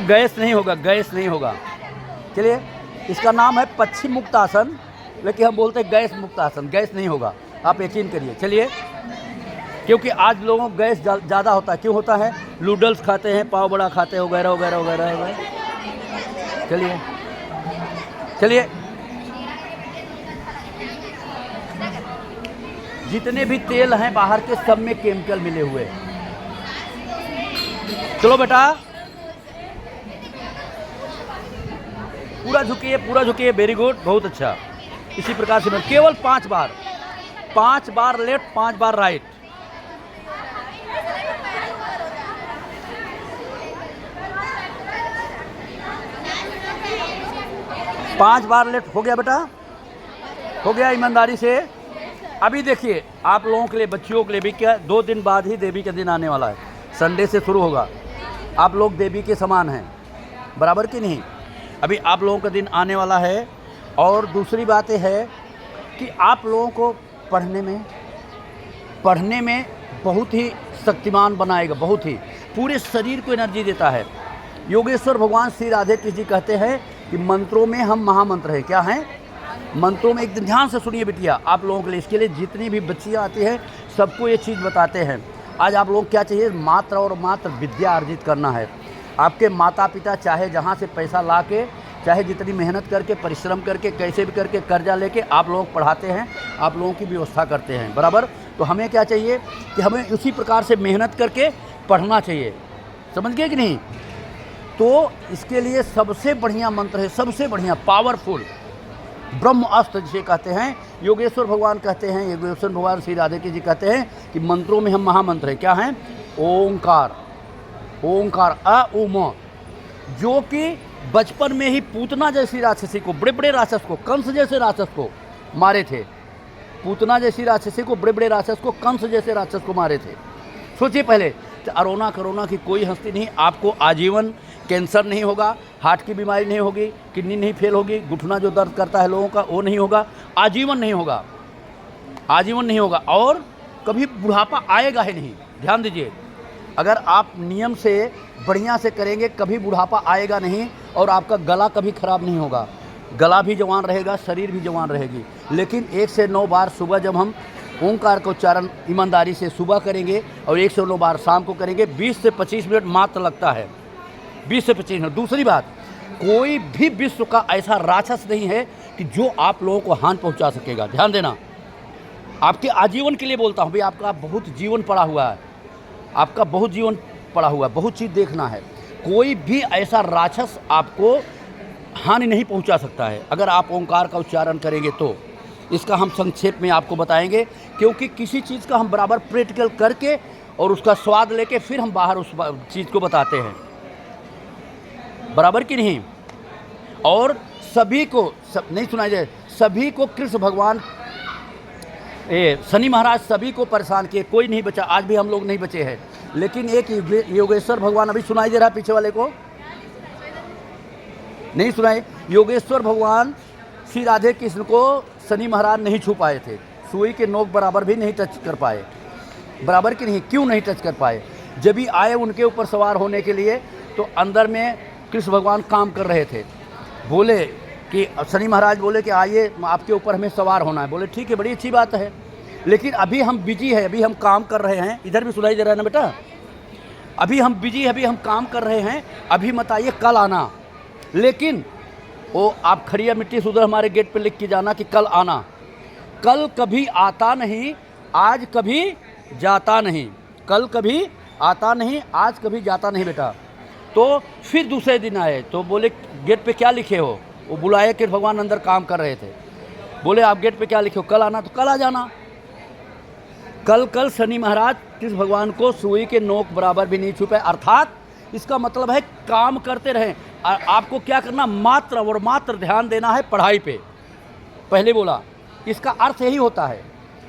Gas नहीं होगा, gas नहीं होगा। चलिए, इसका नाम है पश्चिम मुक्त आसन, लेकिन हम बोलते हैं गैस मुक्त आसन। गैस नहीं होगा, आप यकीन करिए। चलिए, क्योंकि आज लोगों को गैस ज़्यादा होता है। क्यों होता है? नूडल्स खाते हैं, पाव बड़ा खाते हैं, वगैरह वगैरह वगैरह वगैरह। चलिए चलिए, जितने भी तेल हैं बाहर के, सब में केमिकल मिले हुए हैं। चलो बेटा, पूरा झुकिए, पूरा झुकिए। वेरी गुड, बहुत अच्छा। इसी प्रकार से मैं केवल 5 बार, 5 बार लेफ्ट, 5 बार राइट। पांच बार लेफ्ट। हो गया बेटा, हो गया ईमानदारी से। अभी देखिए, आप लोगों के लिए, बच्चियों के लिए भी क्या, 2 दिन बाद ही देवी का दिन आने वाला है। संडे से शुरू होगा। आप लोग देवी के समान हैं, बराबर कि नहीं? अभी आप लोगों का दिन आने वाला है। और दूसरी बात यह है कि आप लोगों को पढ़ने में बहुत ही शक्तिमान बनाएगा, बहुत ही पूरे शरीर को एनर्जी देता है। योगेश्वर भगवान श्री राधे कृष्ण जी कहते हैं कि मंत्रों में हम महामंत्र हैं। क्या हैं? मंत्रों में। एकदम ध्यान से सुनिए बिटिया, आप लोगों के लिए, इसके लिए जितनी भी बच्चियाँ आती हैं सबको ये चीज़ बताते हैं। आज आप लोग क्या चाहिए? मात्र और मात्र विद्या अर्जित करना है। आपके माता पिता चाहे जहाँ से पैसा ला के, चाहे जितनी मेहनत करके, परिश्रम करके, कैसे भी करके, कर्जा लेके आप लोग पढ़ाते हैं, आप लोगों की व्यवस्था करते हैं, बराबर। तो हमें क्या चाहिए कि हमें उसी प्रकार से मेहनत करके पढ़ना चाहिए। समझ गए कि नहीं? तो इसके लिए सबसे बढ़िया मंत्र है, सबसे बढ़िया पावरफुल ब्रह्म अस्त्र जिसे कहते हैं। योगेश्वर भगवान कहते हैं, योगेश्वर भगवान श्री राधे जी कहते हैं कि मंत्रों में हम महामंत्र है। क्या हैं? ओंकार, ओंकार, अ उ म, जो कि बचपन में ही पूतना जैसी राक्षसी को, बड़े बड़े राक्षस को, कंस जैसे राक्षस को मारे थे। पूतना जैसी राक्षसी को, बड़े बड़े राक्षस को, कंस जैसे राक्षस को मारे थे। सोचिए पहले, तो अरोना की कोई हस्ती नहीं। आपको आजीवन कैंसर नहीं होगा, हार्ट की बीमारी नहीं होगी, किडनी नहीं फेल होगी, घुटना जो दर्द करता है लोगों का वो नहीं होगा, आजीवन नहीं होगा, आजीवन नहीं होगा। और कभी बुढ़ापा आएगा ही नहीं। ध्यान दीजिए, अगर आप नियम से बढ़िया से करेंगे कभी बुढ़ापा आएगा नहीं। और आपका गला कभी खराब नहीं होगा, गला भी जवान रहेगा, शरीर भी जवान रहेगी। लेकिन 1 से 9 बार सुबह जब हम ओंकार का उच्चारण ईमानदारी से सुबह करेंगे और 1 से 9 बार शाम को करेंगे, 20 से 25 मिनट मात्र लगता है, 20 से 25 मिनट। दूसरी बात, कोई भी विश्व का ऐसा राक्षस नहीं है कि जो आप लोगों को हानि पहुंचा सकेगा। ध्यान देना, आपके आजीवन के लिए बोलता हूं भाई। आपका बहुत जीवन पड़ा हुआ है, आपका बहुत जीवन पड़ा हुआ है, बहुत चीज़ देखना है। कोई भी ऐसा राक्षस आपको हानि नहीं पहुंचा सकता है अगर आप ओंकार का उच्चारण करेंगे तो। इसका हम संक्षेप में आपको बताएंगे, क्योंकि किसी चीज़ का हम बराबर प्रैक्टिकल करके और उसका स्वाद लेके फिर हम बाहर उस चीज़ को बताते हैं, बराबर कि नहीं। और सभी को नहीं सुनाई दे, सभी को कृष्ण भगवान, शनि महाराज सभी को परेशान किए, कोई नहीं बचा। आज भी हम लोग नहीं बचे हैं। लेकिन एक योगेश्वर भगवान, अभी सुनाई दे रहा है पीछे वाले को? नहीं सुनाई? योगेश्वर भगवान श्री राधे कृष्ण को शनि महाराज नहीं छू पाए थे, सुई के नोक बराबर भी नहीं टच कर पाए, बराबर कि नहीं? क्यों नहीं टच कर पाए? जब भी आए उनके ऊपर सवार होने के लिए, तो अंदर में कृष्ण भगवान काम कर रहे थे। बोले कि शनि महाराज बोले कि आइए आपके ऊपर हमें सवार होना है। बोले ठीक है, बड़ी अच्छी बात है, लेकिन अभी हम बिजी है, अभी हम काम कर रहे हैं। इधर भी सुनाई दे रहा है ना बेटा? अभी हम बिजी है, अभी हम काम कर रहे हैं, अभी मत आइए, कल आना। लेकिन वो आप खड़िया मिट्टी से उधर हमारे गेट पे लिख के जाना कि कल आना। कल कभी आता नहीं, आज कभी जाता नहीं। कल कभी आता नहीं, आज कभी जाता नहीं बेटा। तो फिर दूसरे दिन आए तो बोले गेट पे क्या लिखे हो? वो बुलाए कि भगवान अंदर काम कर रहे थे। बोले आप गेट पे क्या लिखे हो? कल आना। तो कल आ जाना। कल शनि महाराज कृष्ण भगवान को सुई के नोक बराबर भी नहीं छुपे। अर्थात इसका मतलब है काम करते रहें। आपको क्या करना? मात्र और मात्र ध्यान देना है पढ़ाई पे। पहले बोला, इसका अर्थ यही होता है,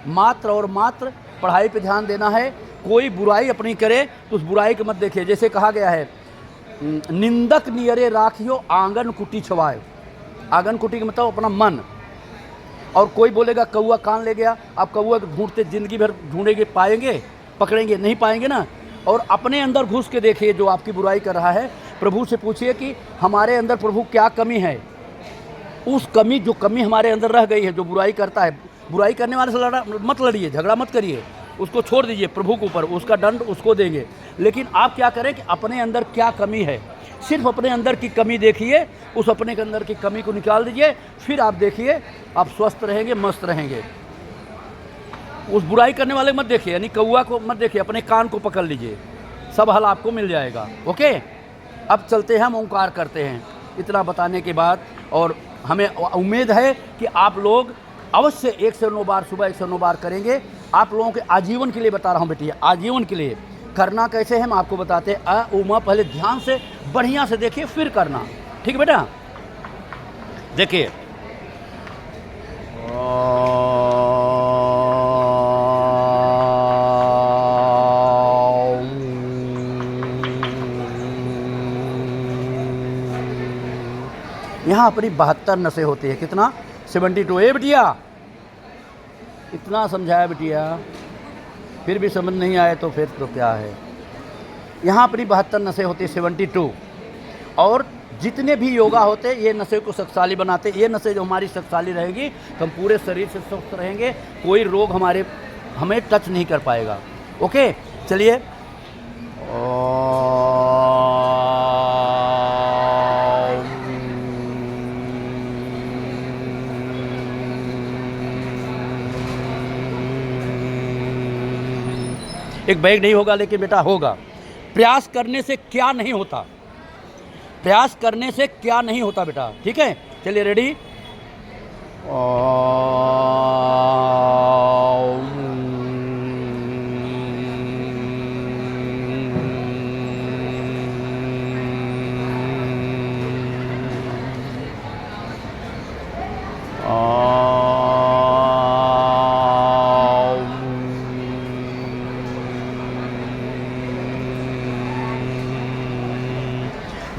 मात्र और मात्र पढ़ाई पे ध्यान देना है। कोई बुराई अपनी करे तो उस बुराई को मत देखिए। जैसे कहा गया है, निंदक नियरे राखियो आंगन कुटी छवाए। आंगन कुटी का मतलब अपना मन। और कोई बोलेगा कौआ कान ले गया, आप कौआ को ढूंढते जिंदगी भर ढूंढेंगे, पाएंगे? पकड़ेंगे नहीं, पाएंगे ना। और अपने अंदर घुस के देखिए जो आपकी बुराई कर रहा है, प्रभु से पूछिए कि हमारे अंदर प्रभु क्या कमी है। उस कमी, जो कमी हमारे अंदर रह गई है, जो बुराई करता है, बुराई करने वाले से मत लड़िए, झगड़ा मत करिए, उसको छोड़ दीजिए प्रभु के ऊपर, उसका दंड उसको देंगे। लेकिन आप क्या करें कि अपने अंदर क्या कमी है, सिर्फ अपने अंदर की कमी देखिए, उस अपने के अंदर की कमी को निकाल दीजिए, फिर आप देखिए आप स्वस्थ रहेंगे, मस्त रहेंगे। उस बुराई करने वाले मत देखिए, यानी कौआ को मत देखिए, अपने कान को पकड़ लीजिए, सब हल आपको मिल जाएगा। ओके, अब चलते हैं, हम ओंकार करते हैं। इतना बताने के बाद, और हमें उम्मीद है कि आप लोग अवश्य 1 से 9 बार, सुबह 1 से 9 बार करेंगे। आप लोगों के आजीवन के लिए बता रहा हूँ बेटी, आजीवन के लिए। करना कैसे है हम आपको बताते हैं। अ उमा पहले ध्यान से बढ़िया से देखिए, फिर करना, ठीक है बेटा। देखिए, यहाँ अपनी 72 नसें होती है। कितना? 72। ए बिटिया, इतना समझाया बिटिया, फिर भी समझ नहीं आए तो फिर तो क्या है। यहाँ अपनी 72 नसें होती है, 72। और जितने भी योगा होते ये नसें को शक्तिशाली बनाते। ये नसें जो हमारी शक्तिशाली रहेगी तो हम पूरे शरीर से स्वस्थ रहेंगे, कोई रोग हमें टच नहीं कर पाएगा। ओके, चलिए। एक बैग नहीं होगा, लेकिन बेटा होगा। प्रयास करने से क्या नहीं होता, प्रयास करने से क्या नहीं होता बेटा, ठीक है। चलिए, रेडी।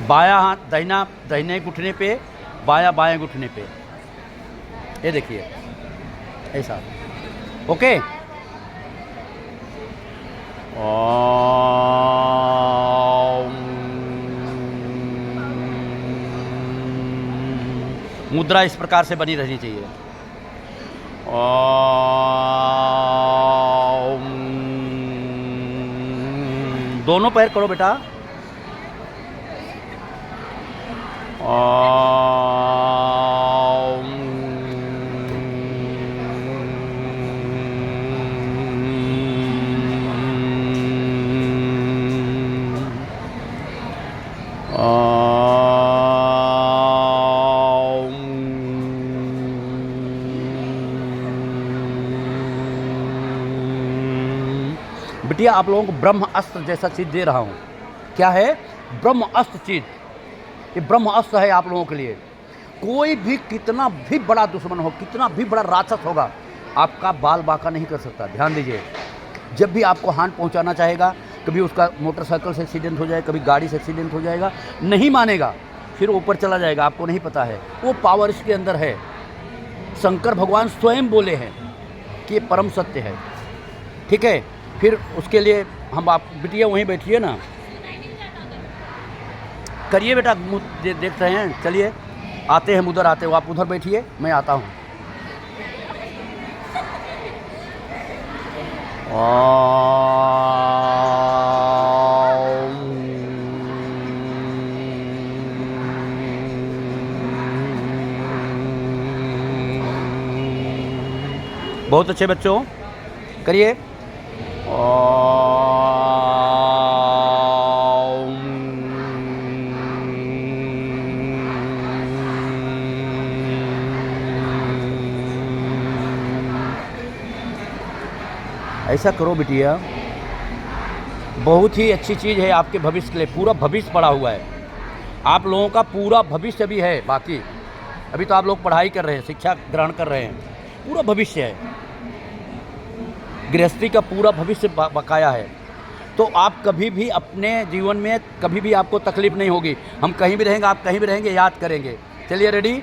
बायां हाथ दाहिने घुटने पे, बायां बाएं घुटने पे, ये देखिए ऐसा। ओके, मुद्रा इस प्रकार से बनी रहनी चाहिए। दोनों पैर करो बेटा। बिटिया, आप लोगों को ब्रह्म अस्त्र जैसा चीज़ दे रहा हूँ। क्या है? ब्रह्म अस्त्र चीज़। ये ब्रह्म अस्त्र है आप लोगों के लिए। कोई भी कितना भी बड़ा दुश्मन हो, कितना भी बड़ा राक्षस होगा, आपका बाल बांका नहीं कर सकता। ध्यान दीजिए, जब भी आपको हानि पहुंचाना चाहेगा, कभी उसका मोटरसाइकिल से एक्सीडेंट हो जाए, कभी गाड़ी से एक्सीडेंट हो जाएगा, नहीं मानेगा, फिर ऊपर चला जाएगा, आपको नहीं पता है। वो पावर इसके अंदर है। शंकर भगवान स्वयं बोले हैं कि ये परम सत्य है, ठीक है। फिर उसके लिए हम, आप बिटिया वहीं बैठिए ना, करिए बेटा, देख रहे हैं। चलिए, आते हैं, उधर आते हो, आप उधर बैठिए, मैं आता हूँ। बहुत अच्छे बच्चों, करिए। ऐसा करो बिटिया, बहुत ही अच्छी चीज़ है आपके भविष्य के लिए। पूरा भविष्य पड़ा हुआ है, आप लोगों का पूरा भविष्य भी है बाकी। अभी तो आप लोग पढ़ाई कर रहे हैं, शिक्षा ग्रहण कर रहे हैं, पूरा भविष्य है। गृहस्थी का पूरा भविष्य बकाया है। तो आप कभी भी अपने जीवन में कभी भी आपको तकलीफ नहीं होगी। हम कहीं भी रहेंगे, आप कहीं भी रहेंगे, याद करेंगे। चलिए, रेडी।